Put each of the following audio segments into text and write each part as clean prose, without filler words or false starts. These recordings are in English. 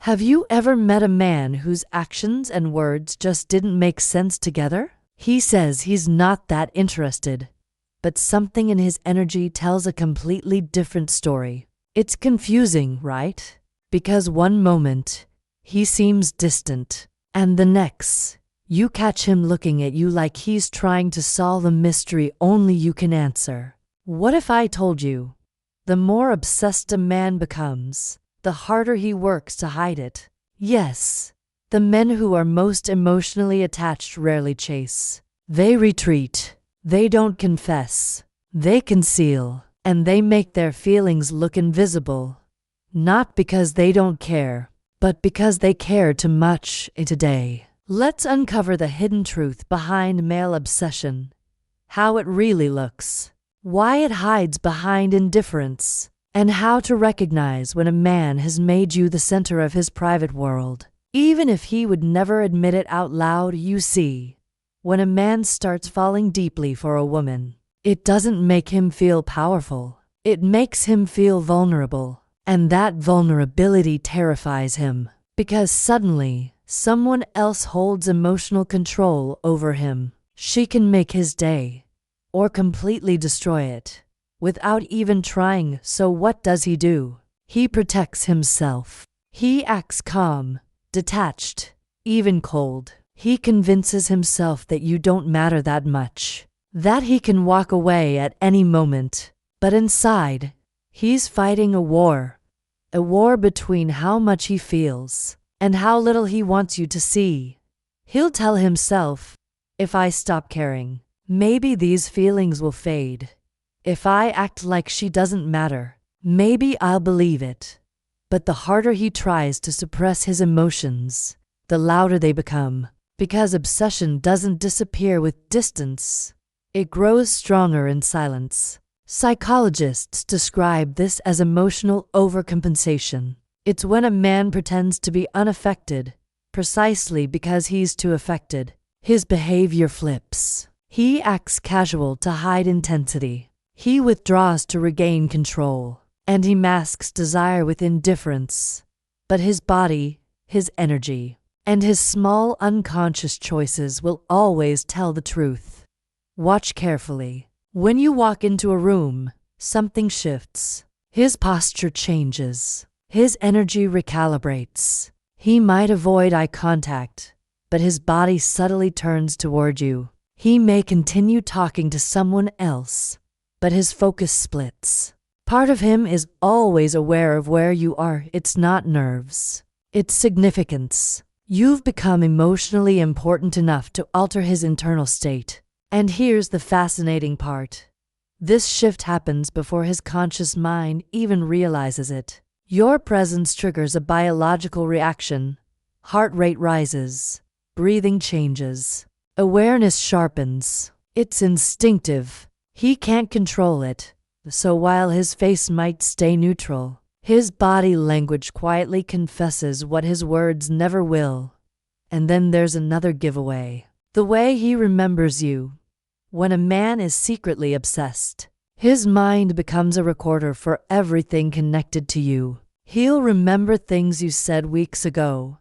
Have you ever met a man whose actions and words just didn't make sense together? He says he's not that interested, but something in his energy tells a completely different story. It's confusing, right? Because one moment, he seems distant, and the next, you catch him looking at you like he's trying to solve a mystery only you can answer. What if I told you? The more obsessed a man becomes, the harder he works to hide it. Yes, the men who are most emotionally attached rarely chase. They retreat. They don't confess. They conceal. And they make their feelings look invisible. Not because they don't care, but because they care too much today. Let's uncover the hidden truth behind male obsession. How it really looks. Why it hides behind indifference. And how to recognize when a man has made you the center of his private world. Even if he would never admit it out loud, you see. When a man starts falling deeply for a woman, it doesn't make him feel powerful. It makes him feel vulnerable. And that vulnerability terrifies him. Because suddenly, someone else holds emotional control over him. She can make his day. Or completely destroy it. Without even trying, so what does he do? He protects himself. He acts calm, detached, even cold. He convinces himself that you don't matter that much, that he can walk away at any moment. But inside, he's fighting a war between how much he feels and how little he wants you to see. He'll tell himself, if I stop caring, maybe these feelings will fade. If I act like she doesn't matter, maybe I'll believe it. But the harder he tries to suppress his emotions, the louder they become. Because obsession doesn't disappear with distance. It grows stronger in silence. Psychologists describe this as emotional overcompensation. It's when a man pretends to be unaffected, precisely because he's too affected. His behavior flips. He acts casual to hide intensity. He withdraws to regain control, and he masks desire with indifference. But his body, his energy, and his small unconscious choices will always tell the truth. Watch carefully. When you walk into a room, something shifts. His posture changes. His energy recalibrates. He might avoid eye contact, but his body subtly turns toward you. He may continue talking to someone else, but his focus splits. Part of him is always aware of where you are. It's not nerves. It's significance. You've become emotionally important enough to alter his internal state. And here's the fascinating part. This shift happens before his conscious mind even realizes it. Your presence triggers a biological reaction. Heart rate rises. Breathing changes. Awareness sharpens. It's instinctive. He can't control it, so while his face might stay neutral, his body language quietly confesses what his words never will. And then there's another giveaway. The way he remembers you. When a man is secretly obsessed, his mind becomes a recorder for everything connected to you. He'll remember things you said weeks ago,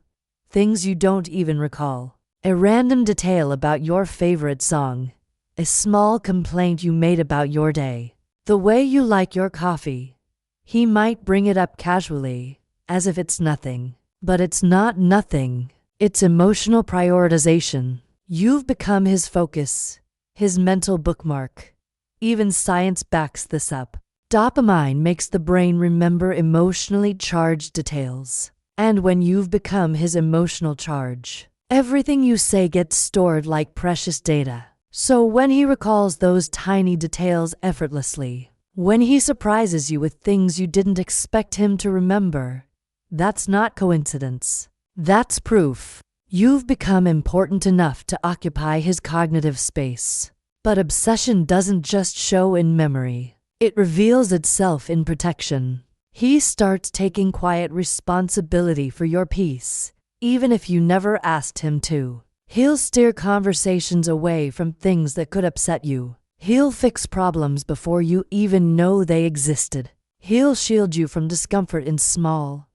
things you don't even recall, a random detail about your favorite song, a small complaint you made about your day, the way you like your coffee. He might bring it up casually, as if it's nothing. But it's not nothing. It's emotional prioritization. You've become his focus, his mental bookmark. Even science backs this up. Dopamine makes the brain remember emotionally charged details. And when you've become his emotional charge, everything you say gets stored like precious data. So when he recalls those tiny details effortlessly, when he surprises you with things you didn't expect him to remember, that's not coincidence. That's proof. You've become important enough to occupy his cognitive space. But obsession doesn't just show in memory. It reveals itself in protection. He starts taking quiet responsibility for your peace, even if you never asked him to. He'll steer conversations away from things that could upset you. He'll fix problems before you even know they existed. He'll shield you from discomfort in small,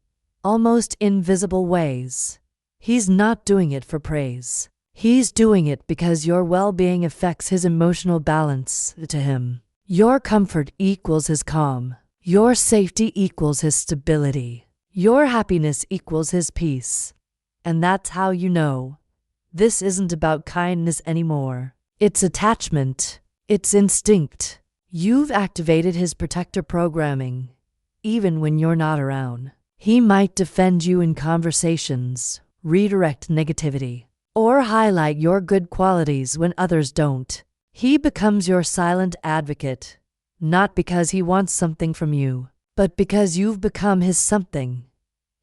almost invisible ways. He's not doing it for praise. He's doing it because your well-being affects his emotional balance to him. Your comfort equals his calm. Your safety equals his stability. Your happiness equals his peace. And that's how you know this isn't about kindness anymore. It's attachment. It's instinct. You've activated his protector programming, even when you're not around. He might defend you in conversations, redirect negativity, or highlight your good qualities when others don't. He becomes your silent advocate, not because he wants something from you, but because you've become his something.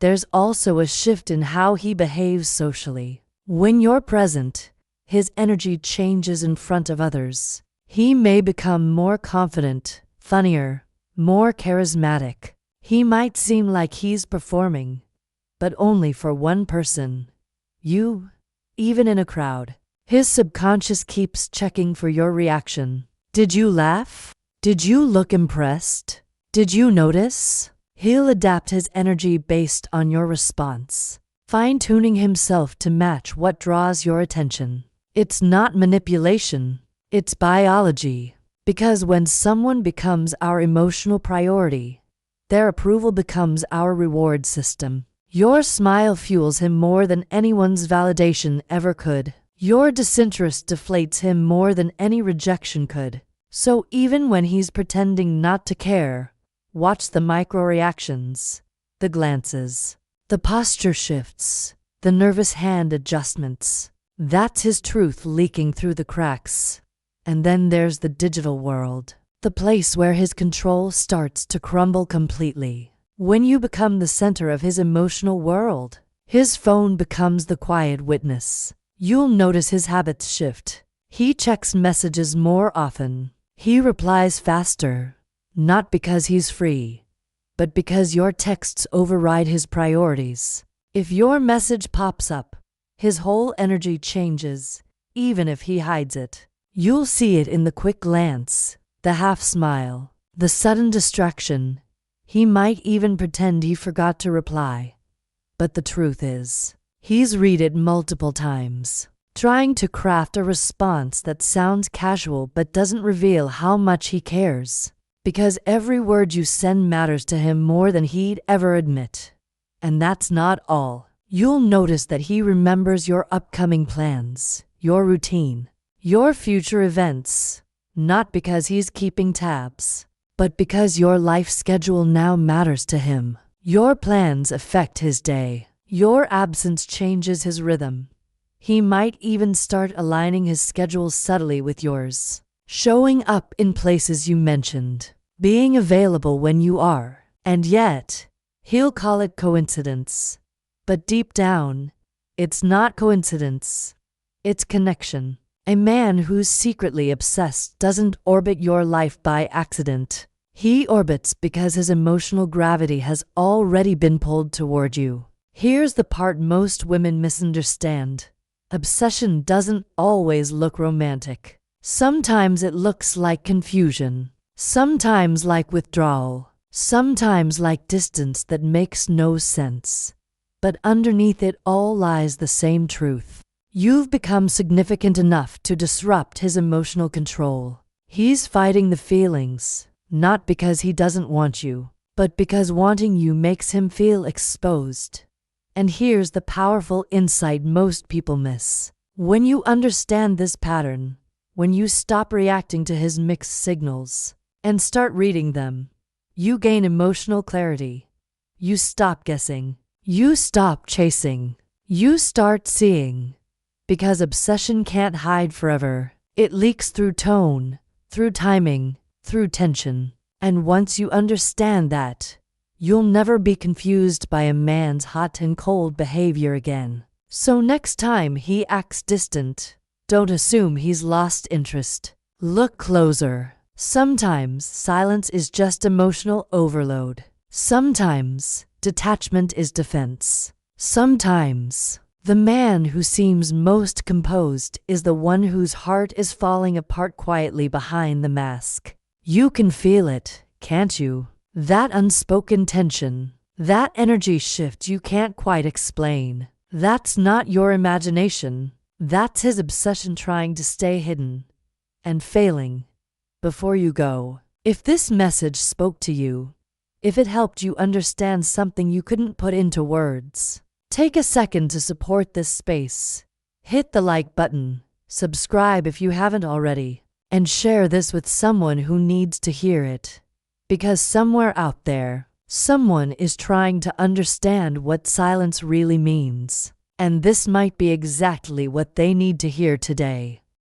There's also a shift in how he behaves socially. When you're present, his energy changes in front of others. He may become more confident, funnier, more charismatic. He might seem like he's performing, but only for one person, you. Even in a crowd, his subconscious keeps checking for your reaction. Did you laugh? Did you look impressed? Did you notice? He'll adapt his energy based on your response, fine-tuning himself to match what draws your attention. It's not manipulation, it's biology. Because when someone becomes our emotional priority, their approval becomes our reward system. Your smile fuels him more than anyone's validation ever could. Your disinterest deflates him more than any rejection could. So even when he's pretending not to care, watch the micro-reactions, the glances, the posture shifts, the nervous hand adjustments. That's his truth leaking through the cracks. And then there's the digital world, the place where his control starts to crumble completely. When you become the center of his emotional world, his phone becomes the quiet witness. You'll notice his habits shift. He checks messages more often. He replies faster, not because he's free, but because your texts override his priorities. If your message pops up, his whole energy changes, even if he hides it. You'll see it in the quick glance, the half smile, the sudden distraction. He might even pretend he forgot to reply. But the truth is, he's read it multiple times, trying to craft a response that sounds casual but doesn't reveal how much he cares. Because every word you send matters to him more than he'd ever admit. And that's not all. You'll notice that he remembers your upcoming plans, your routine, your future events, not because he's keeping tabs, but because your life schedule now matters to him. Your plans affect his day. Your absence changes his rhythm. He might even start aligning his schedule subtly with yours, showing up in places you mentioned, being available when you are. And yet, he'll call it coincidence. But deep down, it's not coincidence. It's connection. A man who's secretly obsessed doesn't orbit your life by accident. He orbits because his emotional gravity has already been pulled toward you. Here's the part most women misunderstand. Obsession doesn't always look romantic. Sometimes it looks like confusion. Sometimes like withdrawal. Sometimes like distance that makes no sense. But underneath it all lies the same truth. You've become significant enough to disrupt his emotional control. He's fighting the feelings, not because he doesn't want you, but because wanting you makes him feel exposed. And here's the powerful insight most people miss. When you understand this pattern, when you stop reacting to his mixed signals and start reading them, you gain emotional clarity. You stop guessing. You stop chasing. You start seeing. Because obsession can't hide forever. It leaks through tone, through timing, through tension. And once you understand that, you'll never be confused by a man's hot and cold behavior again. So next time he acts distant, don't assume he's lost interest. Look closer. Sometimes silence is just emotional overload. Sometimes detachment is defense. Sometimes the man who seems most composed is the one whose heart is falling apart quietly behind the mask. You can feel it, can't you? That unspoken tension, That energy shift you can't quite explain. That's not your imagination. That's his obsession trying to stay hidden and failing before you go. If this message spoke to you, if it helped you understand something you couldn't put into words, take a second to support this space. Hit the like button, subscribe if you haven't already, and share this with someone who needs to hear it. Because somewhere out there, someone is trying to understand what silence really means. And this might be exactly what they need to hear today.